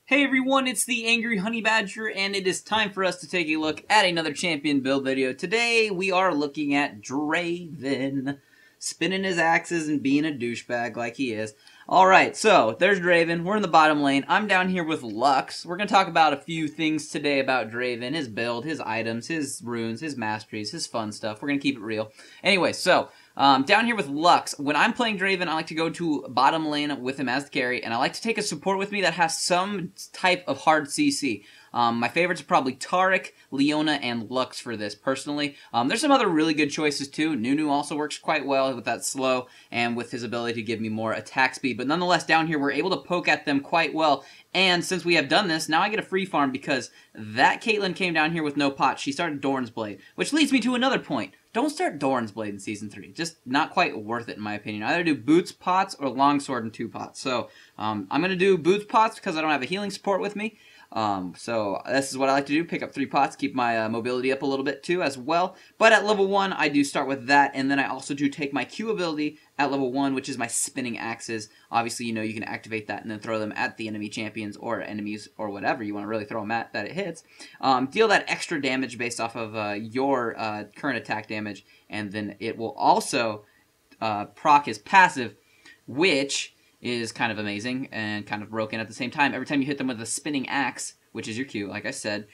Hey everyone, it's the TheAngryHoneyBadger, and it is time for us to take a look at another champion build video. Today, we are looking at Draven, spinning his axes and being a douchebag like he is. Alright, so, there's Draven, we're in the bottom lane, I'm down here with Lux. We're going to talk about a few things today about Draven, his build, his items, his runes, his masteries, his fun stuff. We're going to keep it real. Anyway, so, down here with Lux, when I'm playing Draven, I like to go to bottom lane with him as the carry, and I like to take a support with me that has some type of hard CC. My favorites are probably Taric, Leona, and Lux for this, personally. There's some other really good choices, too. Nunu also works quite well with that slow, and with his ability to give me more attack speed. But nonetheless, down here, we're able to poke at them quite well. And since we have done this, now I get a free farm because that Caitlyn came down here with no pot. She started Doran's Blade, which leads me to another point. Don't start Doran's Blade in Season 3. Just not quite worth it, in my opinion. Either do Boots pots or Longsword and 2 pots. So, I'm going to do Boots pots because I don't have a healing support with me. So this is what I like to do, pick up 3 pots, keep my mobility up a little bit too as well. But at level 1, I do start with that, and then I also do take my Q ability at level 1, which is my spinning axes. Obviously, you know, you can activate that and then throw them at the enemy champions or enemies or whatever you want to really throw them at that it hits. Deal that extra damage based off of your current attack damage, and then it will also proc his passive, which is kind of amazing and kind of broken at the same time. Every time you hit them with a spinning axe, which is your Q, like I said,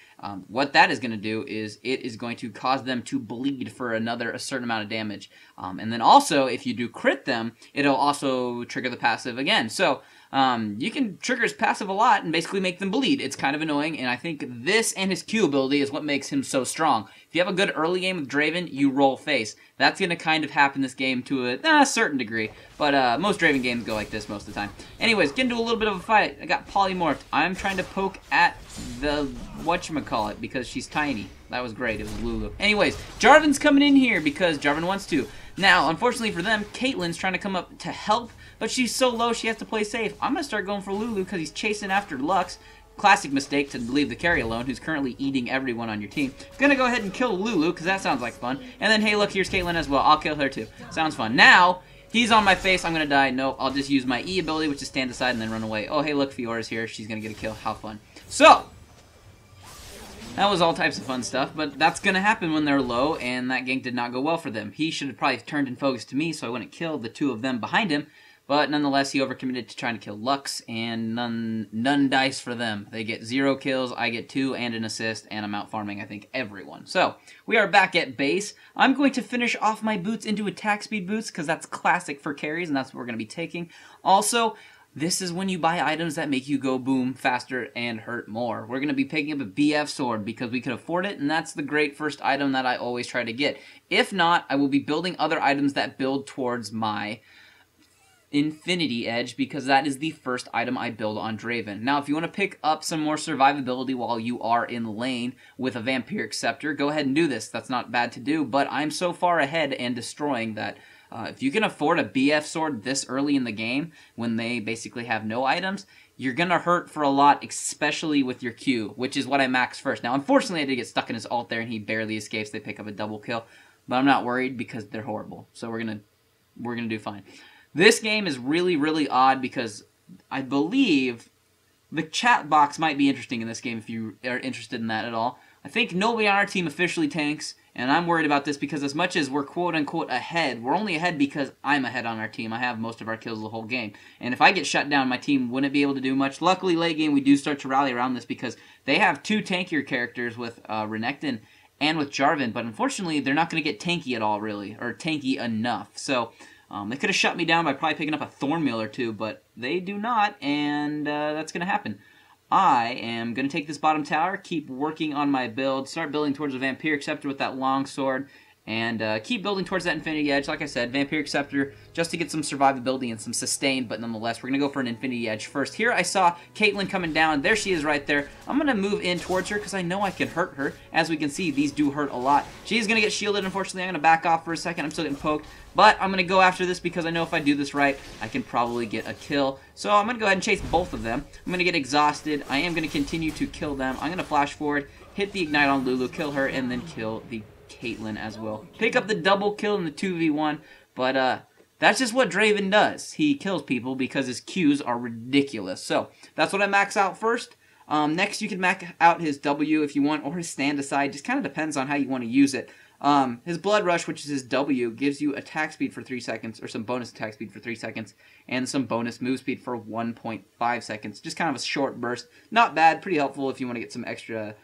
what that is going to do is it is going to cause them to bleed for a certain amount of damage. And then also, if you do crit them, it'll also trigger the passive again. So, you can trigger his passive a lot and basically make them bleed. It's kind of annoying, and I think this and his Q ability is what makes him so strong. If you have a good early game with Draven, you roll face. That's going to kind of happen this game to a certain degree, but most Draven games go like this most of the time. Anyways, get into a little bit of a fight. I got polymorphed. I'm trying to poke at the whatchamacallit because she's tiny. That was great. It was Lulu. Anyways, Jarvan's coming in here because Jarvan wants to. Now, unfortunately for them, Caitlyn's trying to come up to help, but she's so low she has to play safe. I'm going to start going for Lulu because he's chasing after Lux. Classic mistake to leave the carry alone, who's currently eating everyone on your team. Gonna go ahead and kill Lulu, because that sounds like fun. And then, hey, look, here's Caitlyn as well. I'll kill her too. Sounds fun. Now, he's on my face. I'm gonna die. No, I'll just use my E ability, which is stand aside and then run away. Oh, hey, look, Fiora's here. She's gonna get a kill. How fun. So, that was all types of fun stuff, but that's going to happen when they're low, and that gank did not go well for them. He should have probably turned and focused to me so I wouldn't kill the 2 of them behind him, but nonetheless, he overcommitted to trying to kill Lux, and none dice for them. They get 0 kills, I get 2 and an assist, and I'm out farming, I think, everyone. So, we are back at base. I'm going to finish off my boots into attack speed boots, because that's classic for carries, and that's what we're going to be taking. Also, this is when you buy items that make you go boom faster and hurt more. We're going to be picking up a BF sword because we could afford it, and that's the great first item that I always try to get. If not, I will be building other items that build towards my Infinity Edge because that is the first item I build on Draven. Now, if you want to pick up some more survivability while you are in lane with a Vampiric Scepter, go ahead and do this. That's not bad to do, but I'm so far ahead and destroying that if you can afford a BF sword this early in the game, when they basically have no items, you're going to hurt for a lot, especially with your Q, which is what I maxed first. Now, unfortunately, I did get stuck in his ult there, and he barely escapes. They pick up a double kill, but I'm not worried because they're horrible. So we're gonna do fine. This game is really, really odd because I believe the chat box might be interesting in this game if you are interested in that at all. I think nobody on our team officially tanks, and I'm worried about this because as much as we're quote-unquote ahead, we're only ahead because I'm ahead on our team. I have most of our kills the whole game. And if I get shut down, my team wouldn't be able to do much. Luckily, late game, we do start to rally around this because they have 2 tankier characters with Renekton and with Jarvan, but unfortunately, they're not going to get tanky at all, really, or tanky enough. So, they could have shut me down by probably picking up a Thornmail or 2, but they do not, and that's going to happen. I am going to take this bottom tower, keep working on my build, start building towards a Vampiric Scepter with that long sword, and keep building towards that Infinity Edge. Like I said, Vampiric Scepter just to get some survivability and some sustain, but nonetheless, we're going to go for an Infinity Edge first. Here I saw Caitlyn coming down. There she is right there. I'm going to move in towards her because I know I can hurt her. As we can see, these do hurt a lot. She's going to get shielded, unfortunately. I'm going to back off for a second. I'm still getting poked, but I'm going to go after this because I know if I do this right, I can probably get a kill. So I'm going to go ahead and chase both of them. I'm going to get exhausted. I am going to continue to kill them. I'm going to flash forward, hit the Ignite on Lulu, kill her, and then kill the Caitlyn as well. Pick up the double kill in the 2v1, but that's just what Draven does. He kills people because his Qs are ridiculous. So that's what I max out first. Next, you can max out his W if you want, or his stand aside. Just kind of depends on how you want to use it. His Blood Rush, which is his W, gives you attack speed for 3 seconds, or some bonus attack speed for 3 seconds, and some bonus move speed for 1.5 seconds. Just kind of a short burst. Not bad, pretty helpful if you want to get some extra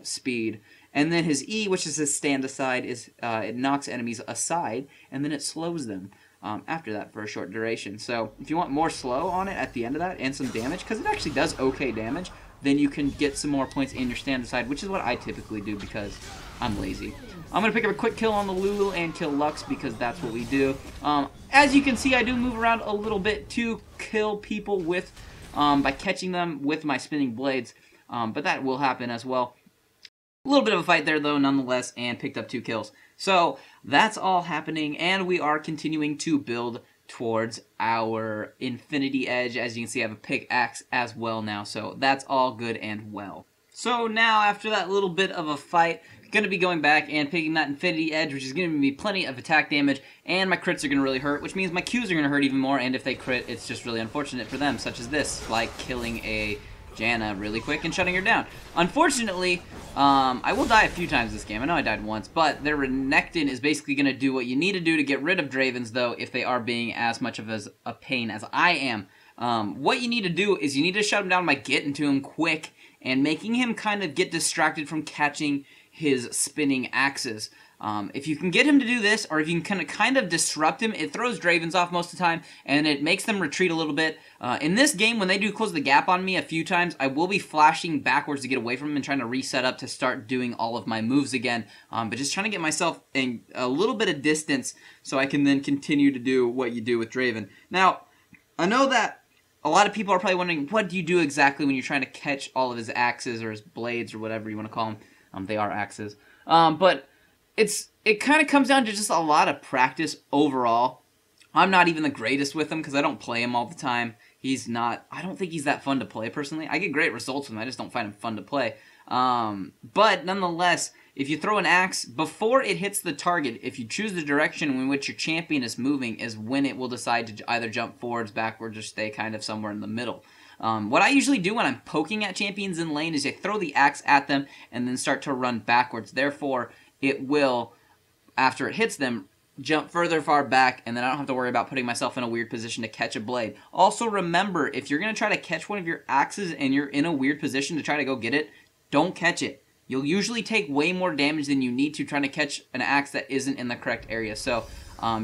speed. And then his E, which is his stand aside, is it knocks enemies aside, and then it slows them after that for a short duration. So if you want more slow on it at the end of that, and some damage, because it actually does okay damage, then you can get some more points in your stand aside, which is what I typically do because I'm lazy. I'm going to pick up a quick kill on the Lulu and kill Lux because that's what we do. As you can see, I do move around a little bit to kill people with by catching them with my spinning blades, but that will happen as well. A little bit of a fight there, though, nonetheless, and picked up 2 kills. So that's all happening, and we are continuing to build towards our Infinity Edge. As you can see, I have a pickaxe as well now, so that's all good and well. So now, after that little bit of a fight, going to be going back and picking that Infinity Edge, which is going to be plenty of attack damage, and my crits are going to really hurt, which means my Qs are going to hurt even more, and if they crit, it's just really unfortunate for them, such as this, like killing a Janna really quick and shutting her down. Unfortunately, I will die a few times this game. I know I died once, but their Renekton is basically going to do what you need to do to get rid of Dravens, though, if they are being as much of a pain as I am. What you need to do is you need to shut him down by getting to him quick and making him kind of get distracted from catching his spinning axes. If you can get him to do this, or if you can kind of disrupt him, it throws Dravens off most of the time, and it makes them retreat a little bit. In this game, when they do close the gap on me a few times, I will be flashing backwards to get away from him and trying to reset up to start doing all of my moves again, but just trying to get myself in a little bit of distance so I can then continue to do what you do with Draven. Now, I know that a lot of people are probably wondering, what do you do exactly when you're trying to catch all of his axes or his blades or whatever you want to call them? They are axes. But it kind of comes down to just a lot of practice overall. I'm not even the greatest with him because I don't play him all the time. I don't think he's that fun to play personally. I get great results with him, I just don't find him fun to play. But nonetheless, if you throw an axe, before it hits the target, if you choose the direction in which your champion is moving is when it will decide to either jump forwards, backwards, or stay kind of somewhere in the middle. What I usually do when I'm poking at champions in lane is I throw the axe at them and then start to run backwards. Therefore, it will, after it hits them, jump further far back, and then I don't have to worry about putting myself in a weird position to catch a blade. Also, remember, if you're going to try to catch one of your axes and you're in a weird position to try to go get it, don't catch it. You'll usually take way more damage than you need to trying to catch an axe that isn't in the correct area. So,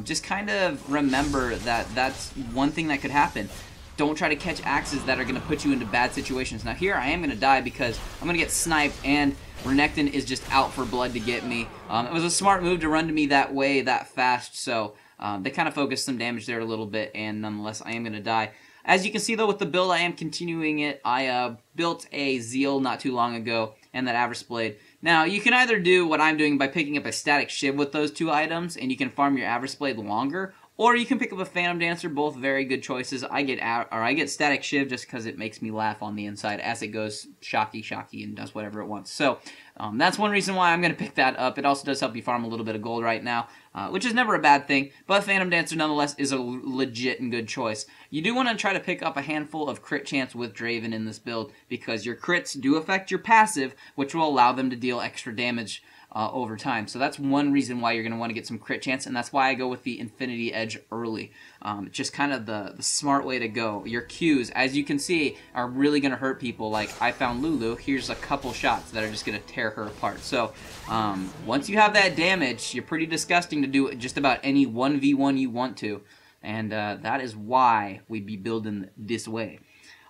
just kind of remember that that's one thing that could happen. Don't try to catch axes that are going to put you into bad situations. Now here I am going to die because I'm going to get sniped and Renekton is just out for blood to get me. It was a smart move to run to me that way, that fast, so they kind of focused some damage there a little bit, and nonetheless I am going to die. As you can see though with the build, I am continuing it. I built a Zeal not too long ago and that Avarice Blade. Now you can either do what I'm doing by picking up a Statikk Shiv with those 2 items and you can farm your Avarice Blade longer, or you can pick up a Phantom Dancer, both very good choices. I get Statikk Shiv just because it makes me laugh on the inside as it goes shocky and does whatever it wants. So that's one reason why I'm going to pick that up. It also does help you farm a little bit of gold right now, which is never a bad thing, but Phantom Dancer nonetheless is a legit and good choice. You do want to try to pick up a handful of crit chance with Draven in this build because your crits do affect your passive, which will allow them to deal extra damage over time. So that's one reason why you're going to want to get some crit chance, and that's why I go with the Infinity Edge early. Just kind of the smart way to go. Your Qs, as you can see, are really going to hurt people. Like, I found Lulu. Here's a couple shots that are just going to tear her apart. So once you have that damage, you're pretty disgusting to do just about any 1v1 you want to, and that is why we be building this way.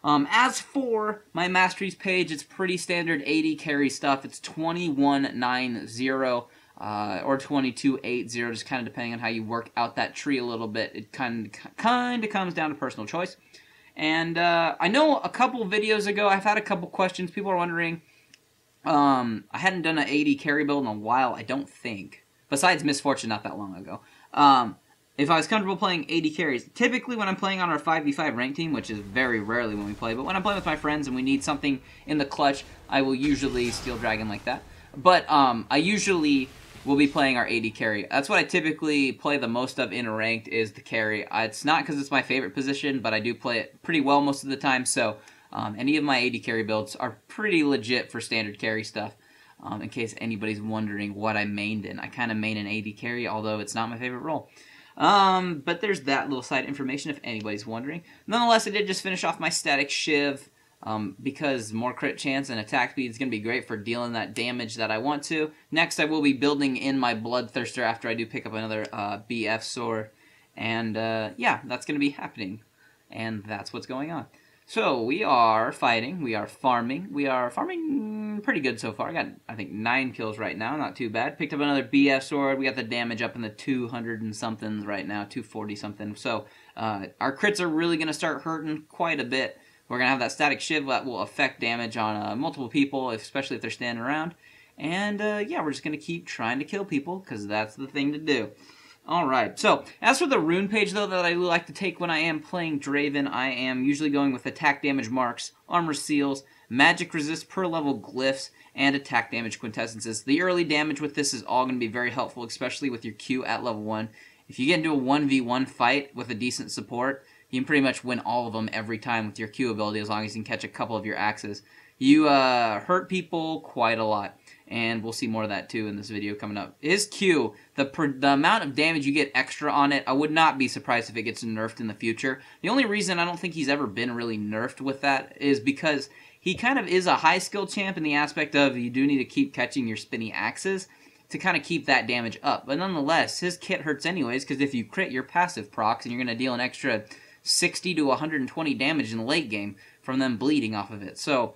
As for my masteries page, it's pretty standard 80 carry stuff. It's 2190 or 2280, just kind of depending on how you work out that tree a little bit. It kind of comes down to personal choice. And I know a couple videos ago, I've had a couple questions. People are wondering, I hadn't done an 80 carry build in a while, I don't think. Besides Misfortune not that long ago. If I was comfortable playing 80 carries, typically when I'm playing on our 5v5 rank team, which is very rarely when we play, but when I'm playing with my friends and we need something in the clutch, I will usually Steel Dragon like that. But I usually will be playing our 80 carry. That's what I typically play the most of in ranked, is the carry. It's not because it's my favorite position, but I do play it pretty well most of the time, so Any of my AD carry builds are pretty legit for standard carry stuff. In case anybody's wondering what I mained in. I kind of main an AD carry, although it's not my favorite role. But there's that little side information if anybody's wondering. Nonetheless, I did just finish off my Statikk Shiv, because more crit chance and attack speed is going to be great for dealing that damage that I want to. Next, I will be building in my Bloodthirster after I do pick up another BF sword. And yeah, that's going to be happening. And that's what's going on. So, we are fighting, we are farming pretty good so far. I got, I think, 9 kills right now, not too bad. Picked up another BF sword, we got the damage up in the 200 and somethings right now, 240 something. So, our crits are really going to start hurting quite a bit. We're going to have that Statikk Shiv that will affect damage on multiple people, especially if they're standing around. And yeah, we're just going to keep trying to kill people, because that's the thing to do. Alright, so, as for the rune page, though, that I like to take when I am playing Draven, I am usually going with attack damage marks, armor seals, magic resist per level glyphs, and attack damage quintessences. The early damage with this is all going to be very helpful, especially with your Q at level 1. If you get into a 1v1 fight with a decent support, you can pretty much win all of them every time with your Q ability, as long as you can catch a couple of your axes. You hurt people quite a lot. And we'll see more of that too in this video coming up. His Q, the amount of damage you get extra on it, I would not be surprised if it gets nerfed in the future. The only reason I don't think he's ever been really nerfed with that is because he kind of is a high skill champ in the aspect of you do need to keep catching your spinny axes to kind of keep that damage up. But nonetheless, his kit hurts anyways, because if you crit your passive procs and you're going to deal an extra 60 to 120 damage in the late game from them bleeding off of it. So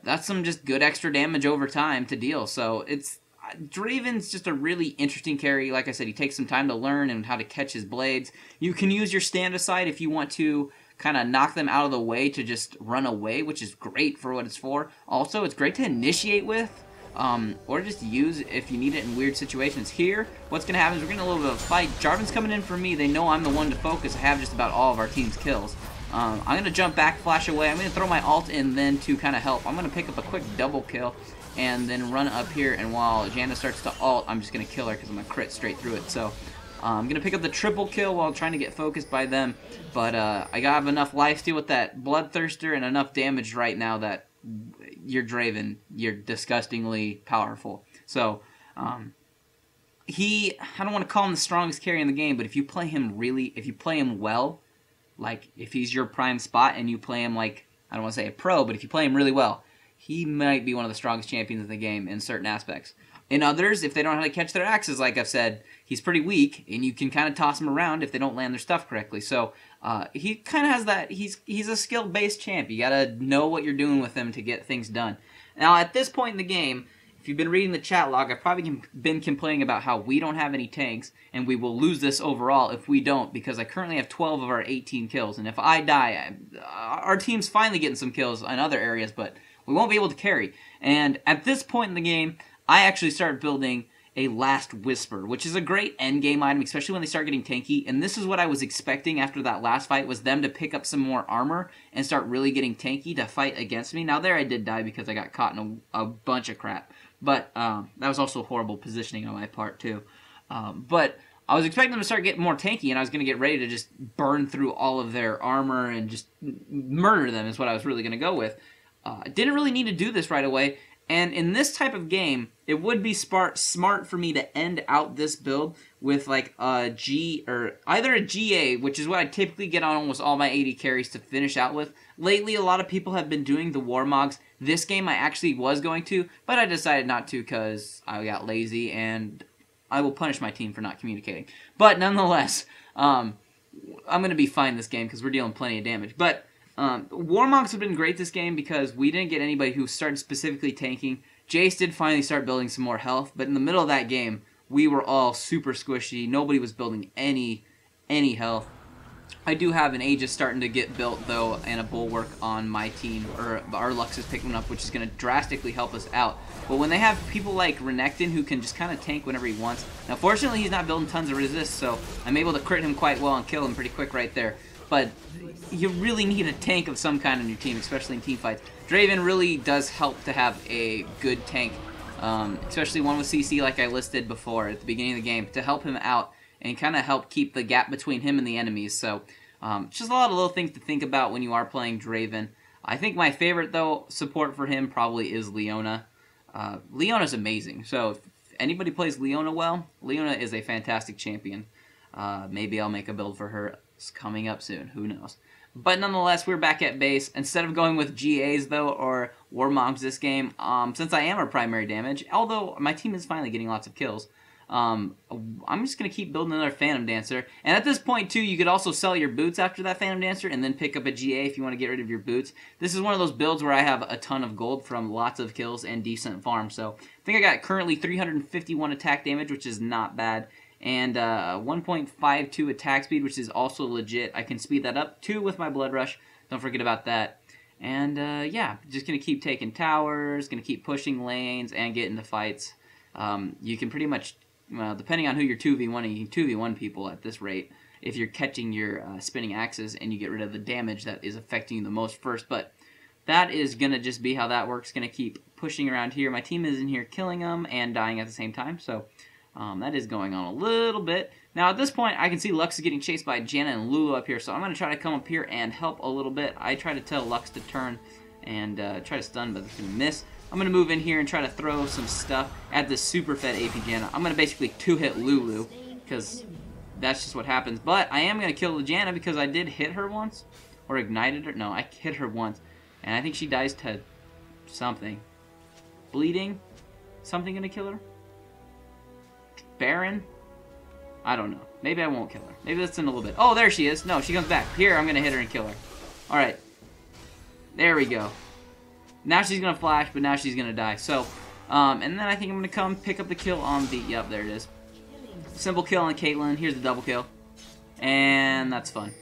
that's some just good extra damage over time to deal. So it's Draven's just a really interesting carry. Like I said, he takes some time to learn and how to catch his blades. You can use your stand aside if you want to kind of knock them out of the way to just run away, which is great for what it's for. Also, it's great to initiate with, or just use if you need it in weird situations. Here, what's going to happen is we're getting a little bit of a fight. Jarvan's coming in for me. They know I'm the one to focus. I have just about all of our team's kills. I'm going to jump back, flash away. I'm going to throw my ult in then to kind of help. I'm going to pick up a quick double kill and then run up here. And while Janna starts to ult, I'm just going to kill her because I'm going to crit straight through it. So I'm going to pick up the triple kill while trying to get focused by them. But I have enough lifesteal with that Bloodthirster and enough damage right now that you're Draven. You're disgustingly powerful. So I don't want to call him the strongest carry in the game, but if you play him well, like, if he's your prime spot and you play him like, I don't want to say a pro, but if you play him really well, he might be one of the strongest champions in the game in certain aspects. In others, if they don't know how to catch their axes, like I've said, he's pretty weak, and you can kind of toss him around if they don't land their stuff correctly. So, he kind of has that, he's a skill-based champ. You gotta know what you're doing with him to get things done. Now, at this point in the game, if you've been reading the chat log, I've probably been complaining about how we don't have any tanks, and we will lose this overall if we don't, because I currently have 12 of our 18 kills, and if I die, our team's finally getting some kills in other areas, but we won't be able to carry. And at this point in the game, I actually start building a Last Whisper, which is a great endgame item, especially when they start getting tanky, and this is what I was expecting after that last fight, was them to pick up some more armor and start really getting tanky to fight against me. Now there I did die because I got caught in a bunch of crap. But that was also horrible positioning on my part, too. But I was expecting them to start getting more tanky, and I was going to get ready to just burn through all of their armor and just murder them is what I was really going to go with. I didn't really need to do this right away, and in this type of game, it would be smart for me to end out this build with like a G, or either a GA, which is what I typically get on almost all my AD carries to finish out with. Lately, a lot of people have been doing the Warmogs. This game I actually was going to, but I decided not to because I got lazy, and I will punish my team for not communicating. But nonetheless, I'm going to be fine this game because we're dealing plenty of damage. But Warmogs have been great this game because we didn't get anybody who started specifically tanking. Jace did finally start building some more health, but in the middle of that game, we were all super squishy. Nobody was building any health. I do have an Aegis starting to get built, though, and a Bulwark on my team, or our Lux is picking up, which is going to drastically help us out. But when they have people like Renekton who can just kind of tank whenever he wants, now fortunately he's not building tons of resist, so I'm able to crit him quite well and kill him pretty quick right there. But you really need a tank of some kind on your team, especially in teamfights. Draven really does help to have a good tank, especially one with CC like I listed before at the beginning of the game, to help him out and kind of help keep the gap between him and the enemies. So just a lot of little things to think about when you are playing Draven. I think my favorite, though, support for him probably is Leona. Leona's amazing. So if anybody plays Leona well, Leona is a fantastic champion. Maybe I'll make a build for her. It's coming up soon. Who knows? But nonetheless, we're back at base. Instead of going with GAs, though, or Warmogs this game, since I am our primary damage, although my team is finally getting lots of kills, I'm just going to keep building another Phantom Dancer. And at this point, too, you could also sell your boots after that Phantom Dancer and then pick up a GA if you want to get rid of your boots. This is one of those builds where I have a ton of gold from lots of kills and decent farm. So I think I got currently 351 attack damage, which is not bad. And 1.52 attack speed, which is also legit. I can speed that up, 2 with my Blood Rush. Don't forget about that. And, yeah, just going to keep taking towers, going to keep pushing lanes, and get into fights. You can pretty much... Well, depending on who you're 2v1ing, you can 2v1 people at this rate if you're catching your spinning axes and you get rid of the damage that is affecting you the most first. But that is going to just be how that works. Going to keep pushing around here. My team is in here killing them and dying at the same time. So that is going on a little bit. Now at this point, I can see Lux is getting chased by Janna and Lulu up here. So I'm going to try to come up here and help a little bit. I try to tell Lux to turn and try to stun, but it's going to miss. I'm going to move in here and try to throw some stuff at this super fed AP Janna. I'm going to basically 2-hit Lulu, because that's just what happens. But I am going to kill the Janna because I did hit her once, or ignited her. No, I hit her once, and I think she dies to something. Bleeding? Something going to kill her? Baron? I don't know. Maybe I won't kill her. Maybe that's in a little bit. Oh, there she is. No, she comes back. Here, I'm going to hit her and kill her. Alright. There we go. Now she's going to flash, but now she's going to die. So, and then I think I'm going to come pick up the kill on the... Yep, there it is. Simple kill on Caitlyn. Here's the double kill. And that's fun.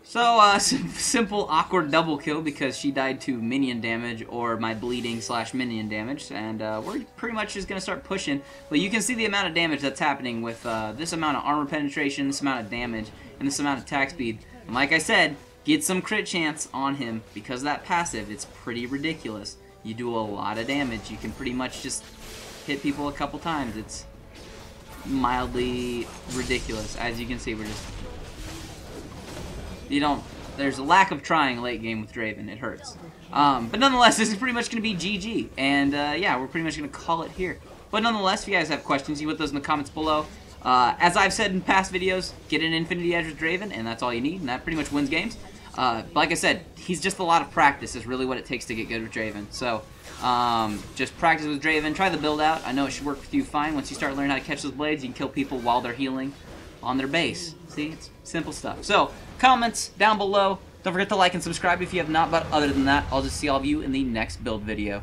So, simple, awkward double kill because she died to minion damage or my bleeding / minion damage. And we're pretty much just going to start pushing. But you can see the amount of damage that's happening with this amount of armor penetration, this amount of damage, and this amount of attack speed. And like I said... Get some crit chance on him because of that passive. It's pretty ridiculous. You do a lot of damage. You can pretty much just hit people a couple times. It's mildly ridiculous. As you can see, we're just... There's a lack of trying late game with Draven. It hurts. But nonetheless, this is pretty much going to be GG. And yeah, we're pretty much going to call it here. But nonetheless, if you guys have questions, you put those in the comments below. As I've said in past videos, get an Infinity Edge with Draven, and that's all you need, and that pretty much wins games. Like I said, he's just a lot of practice is really what it takes to get good with Draven. So, just practice with Draven, try the build out. I know it should work with you fine. Once you start learning how to catch those blades, you can kill people while they're healing on their base. See, it's simple stuff. So, comments down below. Don't forget to like and subscribe if you have not, but other than that, I'll just see all of you in the next build video.